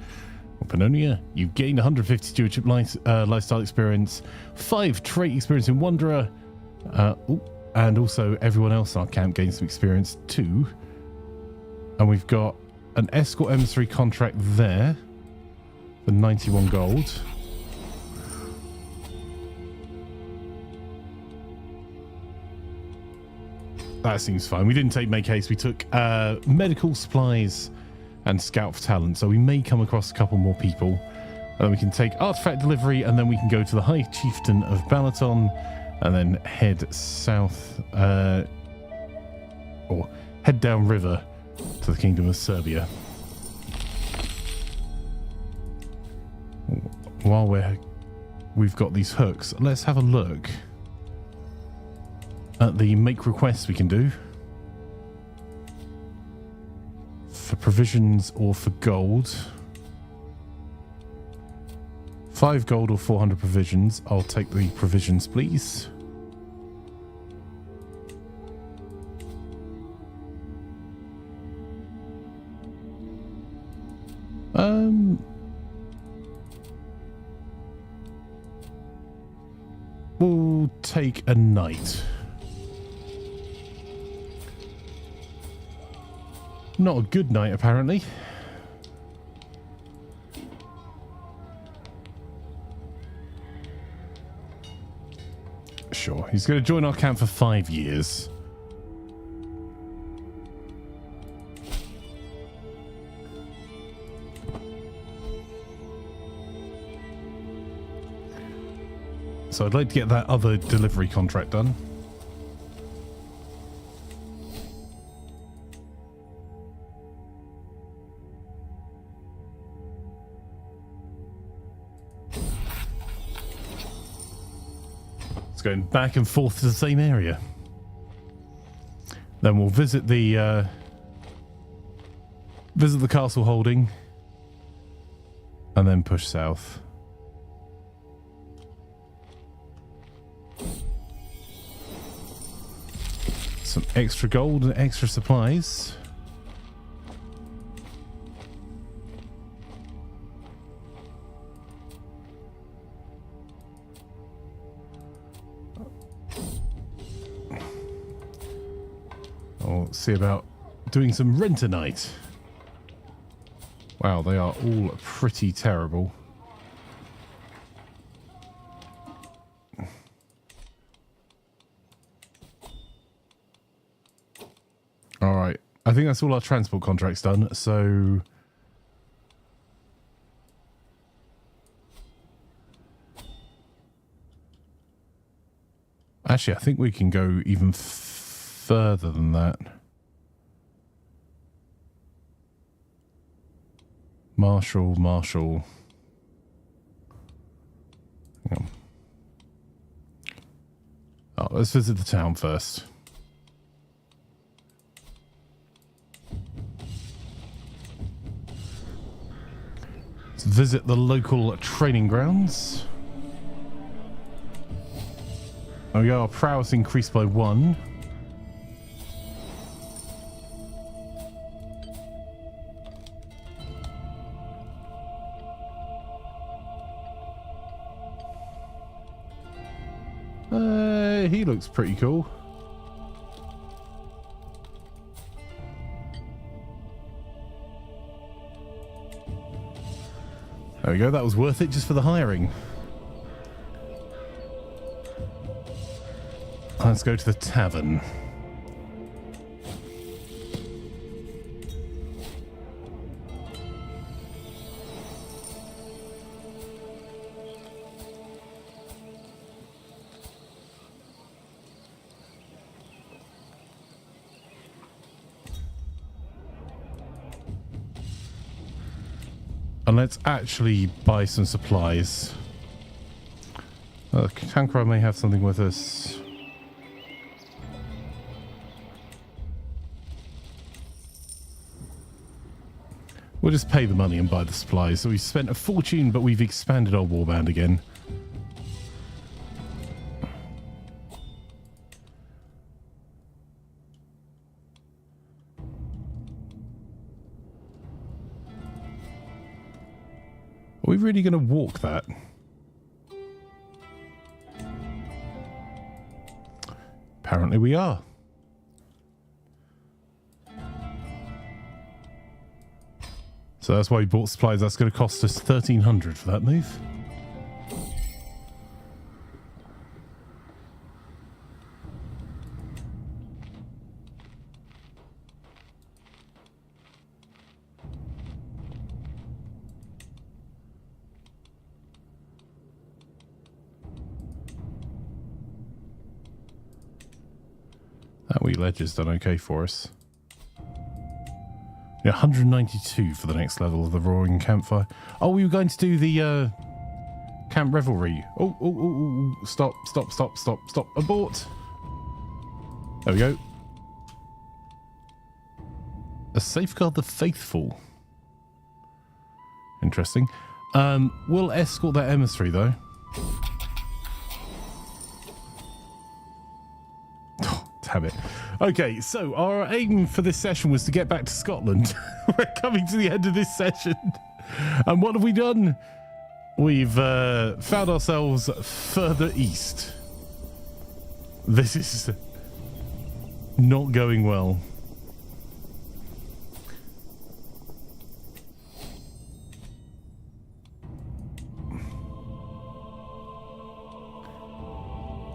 Pannonia, you've gained 150 stewardship lifestyle experience, 5 trait experience in Wanderer, and also everyone else in our camp gains some experience too. And we've got an escort emissary contract there for 91 gold. That seems fine. We didn't take make haste. We took medical supplies and scout for talent. So we may come across a couple more people. And then we can take artifact delivery, and then we can go to the High Chieftain of Balaton, and then head south, or head down river to the Kingdom of Serbia. While we've got these hooks, let's have a look at the make requests we can do for provisions or for gold. 5 gold or 400 provisions. I'll take the provisions, please. We'll take a night. Not a good night, apparently. Sure, he's going to join our camp for 5 years. So I'd like to get that other delivery contract done. It's going back and forth to the same area. Then we'll visit the castle holding and then push south. Some extra gold and extra supplies. I'll see about doing some renter night. Wow, they are all pretty terrible. All right, I think that's all our transport contracts done. So actually, I think we can go even further than that. Marshall. Hang on. Oh, let's visit the town first. Let's visit the local training grounds. There we go, our prowess increased by 1. He looks pretty cool. There we go, that was worth it just for the hiring. Let's go to the tavern. And let's actually buy some supplies. Tankra may have something with us. We'll just pay the money and buy the supplies. So we've spent a fortune, but we've expanded our warband again. Are we really going to walk that? Apparently we are. So that's why we bought supplies. That's going to cost us 1,300 for that move. That wee ledge has done okay for us. Yeah, 192 for the next level of the Roaring Campfire. Oh, we were going to do the Camp Revelry. Oh, stop, abort. There we go. A Safeguard the Faithful. Interesting. We'll escort that emissary, though. Damn it. Okay, so our aim for this session was to get back to Scotland. We're coming to the end of this session. And what have we done? We've found ourselves further east. This is not going well.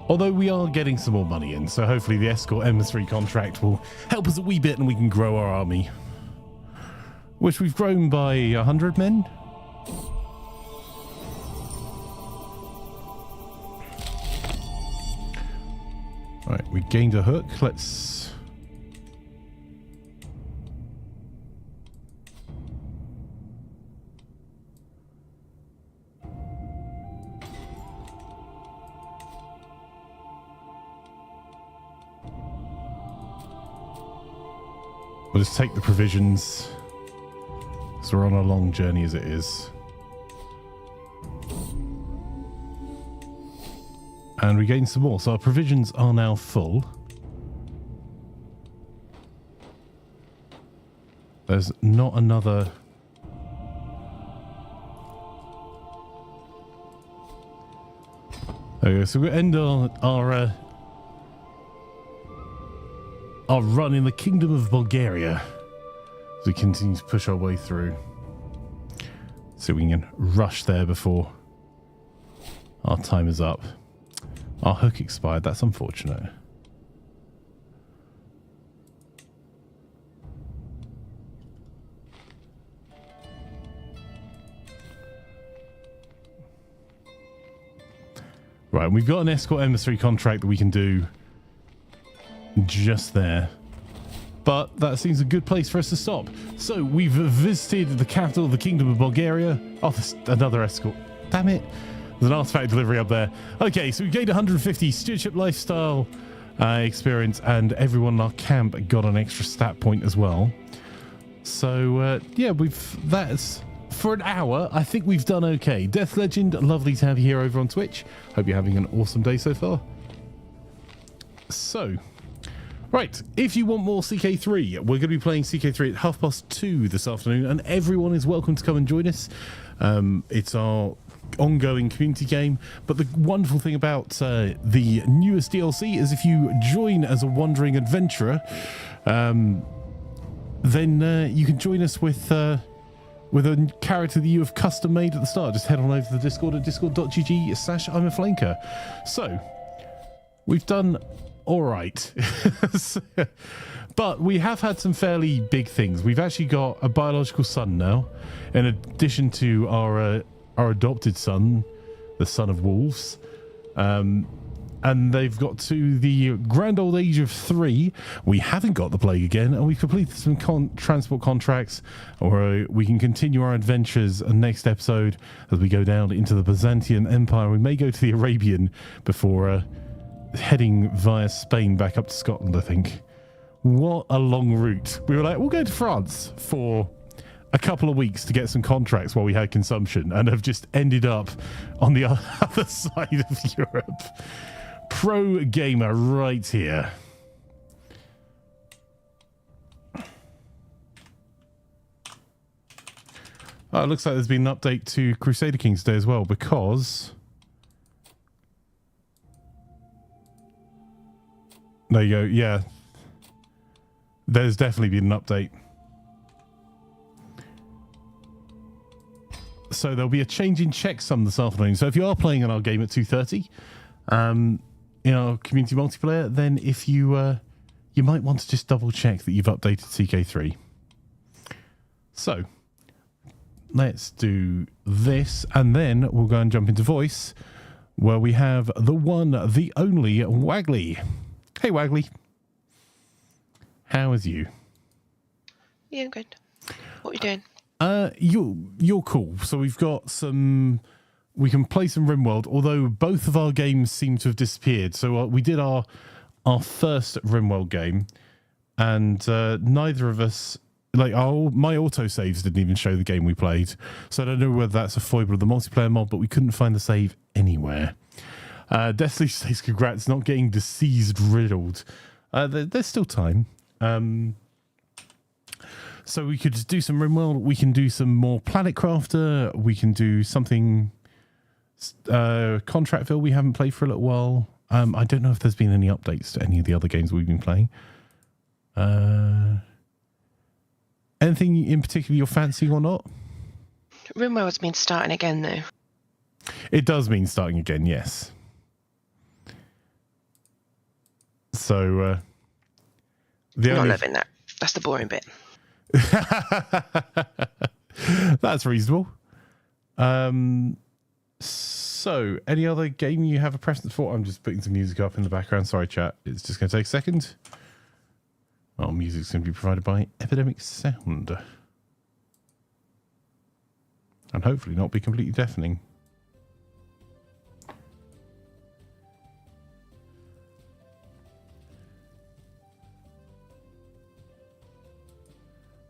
Although we are getting some more money in, so hopefully the escort emissary contract will help us a wee bit and we can grow our army. Which we've grown by 100 men. Right, we gained a hook. Let's... We'll just take the provisions. So we're on a long journey as it is. And we gain some more. So our provisions are now full. There's not another... Okay, so we'll end our run in the Kingdom of Bulgaria as we continue to push our way through. So we can rush there before our time is up. Our hook expired. That's unfortunate. Right, we've got an escort emissary contract that we can do just there. But that seems a good place for us to stop. So we've visited the capital of the Kingdom of Bulgaria. Oh, there's another escort. Damn it. There's an artifact delivery up there. Okay, so we gained 150 stewardship lifestyle experience, and everyone in our camp got an extra stat point as well. So, yeah, that's... For an hour, I think we've done okay. Death Legend, lovely to have you here over on Twitch. Hope you're having an awesome day so far. So, right, if you want more CK3, we're going to be playing CK3 at 2:30 this afternoon, and everyone is welcome to come and join us. It's our ongoing community game, but the wonderful thing about the newest DLC is if you join as a wandering adventurer, then you can join us with a character that you have custom made at the start. Just head on over to the Discord at discord.gg/Imaflanker. So, we've done all right. But we have had some fairly big things. We've actually got a biological son now, in addition to our adopted son, the son of wolves. And they've got to the grand old age of 3. We haven't got the plague again, and we've completed some transport contracts, or we can continue our adventures next episode as we go down into the Byzantine Empire. We may go to the Arabian before heading via Spain back up to Scotland, I think. What a long route. We were like, we'll go to France for a couple of weeks to get some contracts while we had consumption, and have just ended up on the other side of Europe. Pro gamer right here. Oh, it looks like there's been an update to Crusader Kings today as well, because there you go. Yeah, there's definitely been an update. So there'll be a change in checksum this afternoon. So if you are playing in our game at 2:30, in our community multiplayer, then if you you might want to just double check that you've updated CK3. So let's do this, and then we'll go and jump into voice, where we have the one, the only Wagley. Hey Wagley, how is you? Yeah, good. What are you doing? You're cool. So we've got some... We can play some RimWorld, although both of our games seem to have disappeared. So we did our first RimWorld game, and neither of us... Like, my autosaves didn't even show the game we played. So I don't know whether that's a foible of the multiplayer mod, but we couldn't find the save anywhere. Deathly says congrats, not getting diseased riddled. There's still time. So we could do some RimWorld. We can do some more Planet Crafter. We can do something... Contractville we haven't played for a little while. I don't know if there's been any updates to any of the other games we've been playing. Anything in particular you're fancying or not? RimWorld's been starting again, though. It does mean starting again, yes. So, I'm not loving that. That's the boring bit. That's reasonable. So, any other game you have a preference for? I'm just putting some music up in the background. Sorry, chat. It's just going to take a second. Oh, music's going to be provided by Epidemic Sound. And hopefully not be completely deafening.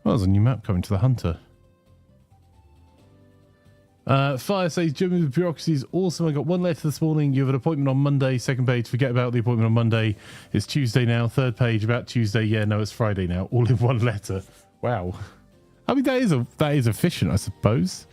Oh, there's a new map coming to the Hunter. Fire says, German with bureaucracy is awesome. I got one letter this morning. You have an appointment on Monday. Second page, forget about the appointment on Monday. It's Tuesday now. Third page, about Tuesday. Yeah, no, it's Friday now. All in one letter. Wow. I mean, that is efficient, I suppose.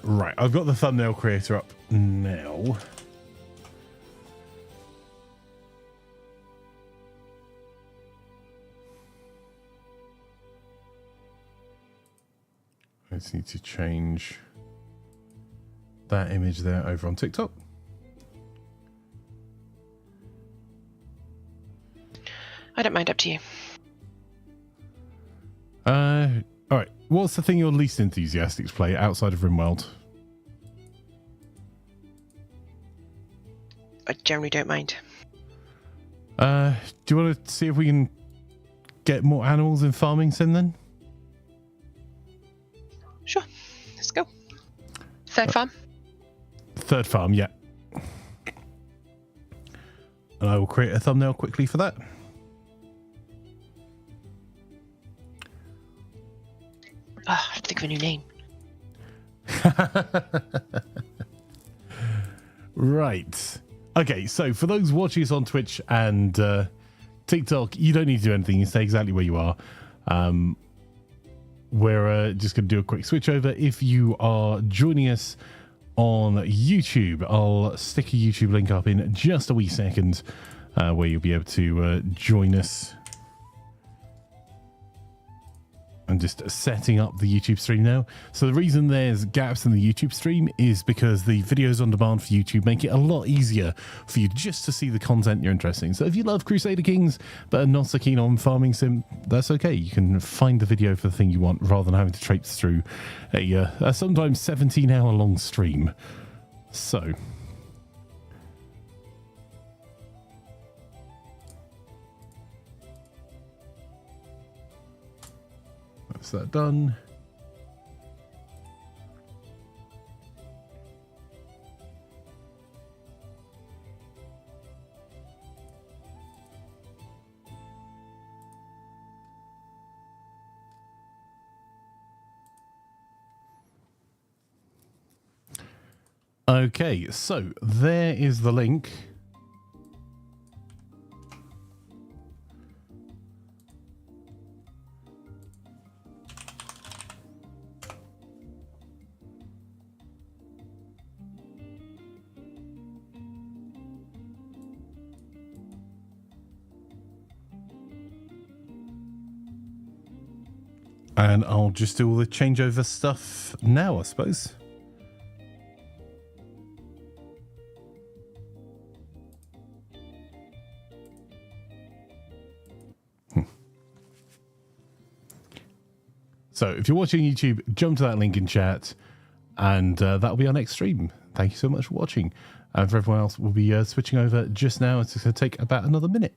Right, I've got the thumbnail creator up now. I just need to change that image there over on TikTok. I don't mind, up to you. All right. What's the thing you're least enthusiastic to play outside of RimWorld? I generally don't mind. Do you want to see if we can get more animals in Farming Sim then? Sure. Let's go. Third farm? Third farm, yeah. And I will create a thumbnail quickly for that. Oh, I have to think of a new name. Right. Okay, so for those watching us on Twitch and TikTok, you don't need to do anything. You stay exactly where you are. We're just going to do a quick switch over. If you are joining us on YouTube, I'll stick a YouTube link up in just a wee second where you'll be able to join us. I'm just setting up the YouTube stream now. So the reason there's gaps in the YouTube stream is because the videos on demand for YouTube make it a lot easier for you just to see the content you're interested in. So if you love Crusader Kings but are not so keen on Farming Sim, that's okay. You can find the video for the thing you want rather than having to traipse through a sometimes 17-hour long stream. So that's that done. Okay, so there is the link. And I'll just do all the changeover stuff now, I suppose. So if you're watching YouTube, jump to that link in chat, and that'll be our next stream. Thank you so much for watching. And for everyone else, we'll be switching over just now. It's going to take about another minute.